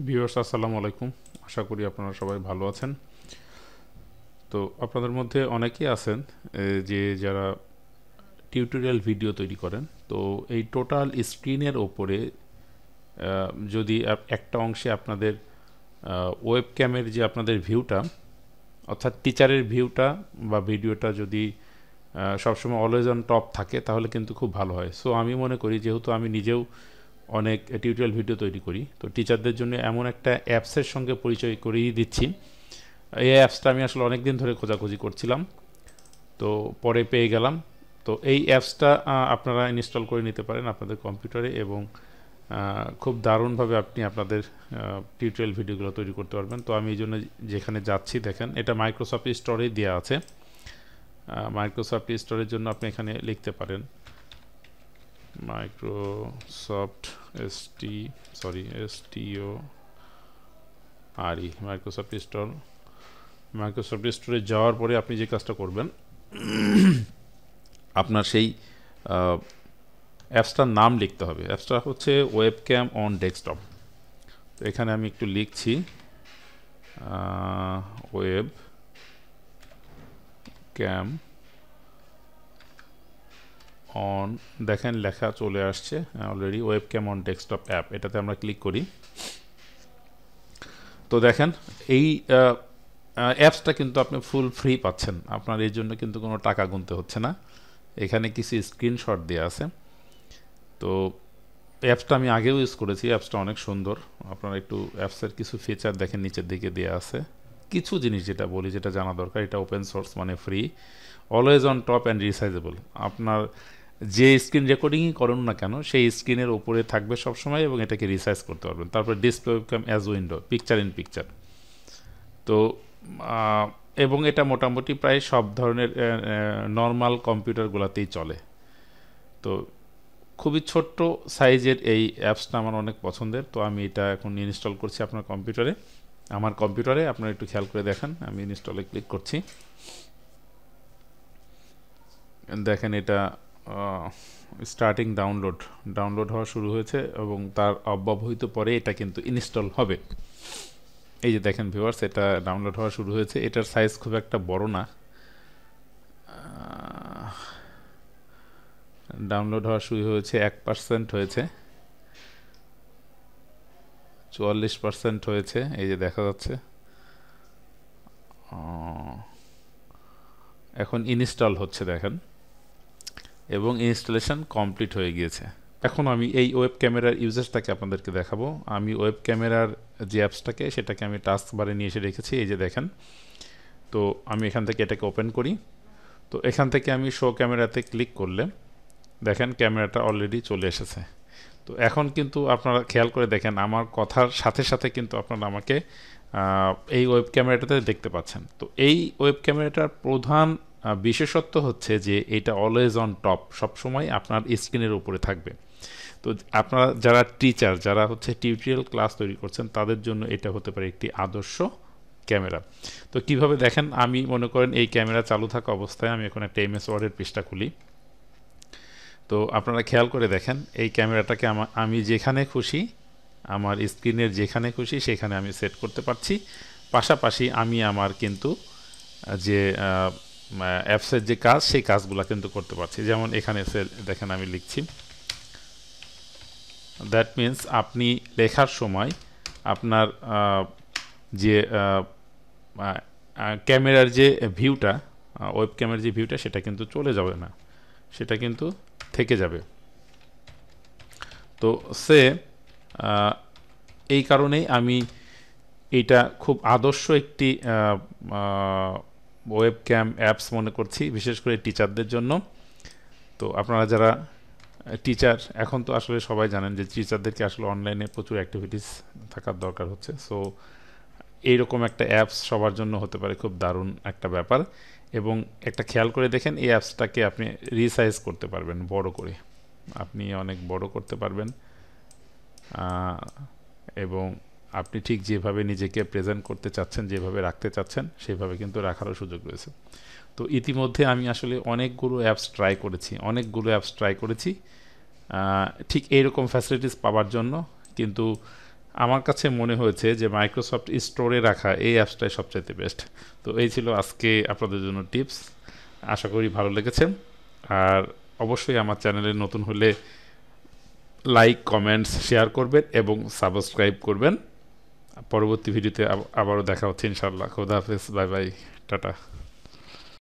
Viewers আসসালামু আলাইকুম। আশা করি আপনারা সবাই ভালো আছেন। তো আপনাদের মধ্যে অনেকেই আছেন যে যারা টিউটোরিয়াল ভিডিও তৈরি করেন। তো এই টোটাল স্ক্রিনের ওপরে যদি একটা অংশে আপনাদের ওয়েব ক্যামের যে আপনাদের ভিউটা, অর্থাৎ টিচারের ভিউটা বা ভিডিওটা যদি সবসময় অলওয়েজ অন টপ থাকে তাহলে কিন্তু খুব ভালো হয়। সো আমি মনে করি, যেহেতু আমি নিজেও অনেক টিউটোরিয়াল ভিডিও তৈরি করি, তো টিচারদের জন্য এমন একটা অ্যাপসের সঙ্গে পরিচয় করিয়ে দিচ্ছি। এই অ্যাপসটা আমি আসলে অনেক দিন ধরে খোঁজাখুঁজি করছিলাম, তো পরে পেয়ে গেলাম। তো এই অ্যাপসটা আপনারা ইনস্টল করে নিতে পারেন আপনাদের কম্পিউটারে, এবং খুব দারুণভাবে আপনি আপনাদের টিউটোরিয়াল ভিডিওগুলো তৈরি করতে পারবেন। তো আমি এই জন্য যেখানে যাচ্ছি, দেখেন এটা মাইক্রোসফট স্টোরে দেওয়া আছে। মাইক্রোসফট স্টোরের জন্য আপনি এখানে লিখতে পারেন মাইক্রোসফট মাইক্রোসফট স্টোর। মাইক্রোসফট স্টোরে যাওয়ার পরে আপনি যে কাজটা করবেন, আপনার সেই অ্যাপসটার নাম লিখতে হবে। অ্যাপসটা হচ্ছে ওয়েবক্যাম অন ডেস্কটপ। তো এখানে আমি একটু লিখছি ওয়েব ক্যাম অন, দেখেন লেখা চলে আসছে already, webcam on desktop app. এটাতে আমরা ক্লিক করি। তো দেখেন এই অ্যাপসটা কিন্তু আপনি ফুল ফ্রি পাচ্ছেন। আপনার এই জন্য কিন্তু কোনো টাকা গুনতে হচ্ছে না। এখানে কিছু স্ক্রিনশট দেওয়া আছে। তো অ্যাপসটা আমি আগেও ইউজ করেছি, অ্যাপসটা অনেক সুন্দর। আপনারা একটু অ্যাপসের কিছু ফিচার দেখেন, নিচের দিকে দেওয়া আছে কিছু জিনিস যেটা বলি, যেটা জানা দরকার। এটা ওপেন সোর্স, মানে free, always on top and resizable. আপনার যে স্ক্রিন রেকর্ডিংই করুন না কেন, সেই স্ক্রিনের উপরে থাকবে সবসময়, এবং এটাকে রিসাইজ করতে পারবেন। তারপর display webcam as window, picture in picture. তো এবং এটা মোটামুটি প্রায় সব ধরনের নর্মাল কম্পিউটারগুলোতেই চলে। তো খুবই ছোট্ট সাইজের এই অ্যাপসটা আমার অনেক পছন্দের। তো আমি এটা এখন ইনস্টল করছি আপনার কম্পিউটারে, আমার কম্পিউটারে। আপনারা একটু খেয়াল করে দেখেন, আমি ইনস্টলে ক্লিক করছি। দেখেন এটা স্টার্টিং ডাউনলোড হওয়া শুরু হয়েছে, এবং তার অব্যবহিত পরে এটা কিন্তু ইনস্টল হবে। এই যে দেখেন ভিউয়ার্স, এটা ডাউনলোড হওয়া শুরু হয়েছে। এটার সাইজ খুব একটা বড় না। ডাউনলোড হওয়া শুরু হয়েছে, 1% হয়েছে, 44% হয়েছে, এই যে দেখা যাচ্ছে। এখন ইনস্টল হচ্ছে দেখেন, এবং ইনস্টলেশন কমপ্লিট হয়ে গিয়েছে। এখন আমি এই ওয়েব ক্যামেরার ইউজেসটাকে আপনাদেরকে দেখাবো। আমি ওয়েব ক্যামেরার যে অ্যাপসটাকে, সেটাকে আমি টাস্ক বারে নিয়ে এসে রেখেছি, এই যে দেখেন। তো আমি এখান থেকে এটাকে ওপেন করি। তো এখান থেকে আমি শো ক্যামেরাতে ক্লিক করলে দেখেন ক্যামেরাটা অলরেডি চলে এসেছে। তো এখন কিন্তু আপনারা খেয়াল করে দেখেন, আমার কথার সাথে সাথে কিন্তু আপনারা আমাকে এই ওয়েব ক্যামেরাটাতে দেখতে পাচ্ছেন। তো এই ওয়েব ক্যামেরাটার প্রধান বিশেষত্ব হচ্ছে যে এটা অলওয়েজ অন টপ, সবসময় আপনার স্ক্রিনের উপরে থাকবে। তো আপনারা যারা টিচার, যারা হচ্ছে টিউটোরিয়াল ক্লাস তৈরি করছেন, তাদের জন্য এটা হতে পারে একটি আদর্শ ক্যামেরা। তো কিভাবে দেখেন, আমি মনে করেন এই ক্যামেরা চালু থাকা অবস্থায় আমি এখন একটা এমএস ওয়ার্ডের পৃষ্ঠা খুলি। তো আপনারা খেয়াল করে দেখেন, এই ক্যামেরাটাকে আমি যেখানে খুশি, আমার স্ক্রিনের যেখানে খুশি সেখানে আমি সেট করতে পারছি। পাশাপাশি আমি আমার কিন্তু যে অ্যাপসের যে কাজ, সেই কাজগুলো কিন্তু করতে পারছি। যেমন এখানে দেখেন আমি লিখছি। দ্যাট মিন্স আপনি লেখার সময় আপনার যে ক্যামেরার যে ভিউটা, ওয়েব ক্যামেরার যে ভিউটা, সেটা কিন্তু চলে যাবে না, সেটা কিন্তু থেকে যাবে। তো এই কারণেই আমি এটা খুব আদর্শ একটি ওয়েব ক্যাম অ্যাপস মনে করছি, বিশেষ করে টিচারদের জন্য। তো আপনারা যারা টিচার, এখন তো আসলে সবাই জানেন যে টিচারদেরকে আসলে অনলাইনে প্রচুর অ্যাক্টিভিটিস থাকার দরকার হচ্ছে। সো এইরকম একটা অ্যাপস সবার জন্য হতে পারে খুব দারুণ একটা ব্যাপার। এবং একটা খেয়াল করে দেখেন, এই অ্যাপসটাকে আপনি রিসাইজ করতে পারবেন, বড় করে আপনি অনেক বড় করতে পারবেন, এবং আপনি ঠিক যেভাবে নিজেকে প্রেজেন্ট করতে চাচ্ছেন, যেভাবে রাখতে চাচ্ছেন, সেভাবে কিন্তু রাখারও সুযোগ রয়েছে। তো ইতিমধ্যে আমি আসলে অনেকগুলো অ্যাপস ট্রাই করেছি ঠিক এইরকম ফ্যাসিলিটিস পাওয়ার জন্য। কিন্তু আমার কাছে মনে হয়েছে যে মাইক্রোসফট স্টোরে রাখা এই অ্যাপসটাই সবচাইতে বেস্ট। তো এই ছিল আজকে আপনাদের জন্য টিপস, আশা করি ভালো লেগেছে। আর অবশ্যই আমার চ্যানেলে নতুন হলে লাইক, কমেন্টস, শেয়ার করবেন এবং সাবস্ক্রাইব করবেন। পরবর্তী ভিডিওতে আবারও দেখা হচ্ছে ইনশাআল্লাহ। খোদা হাফেজ, বাই বাই, টাটা।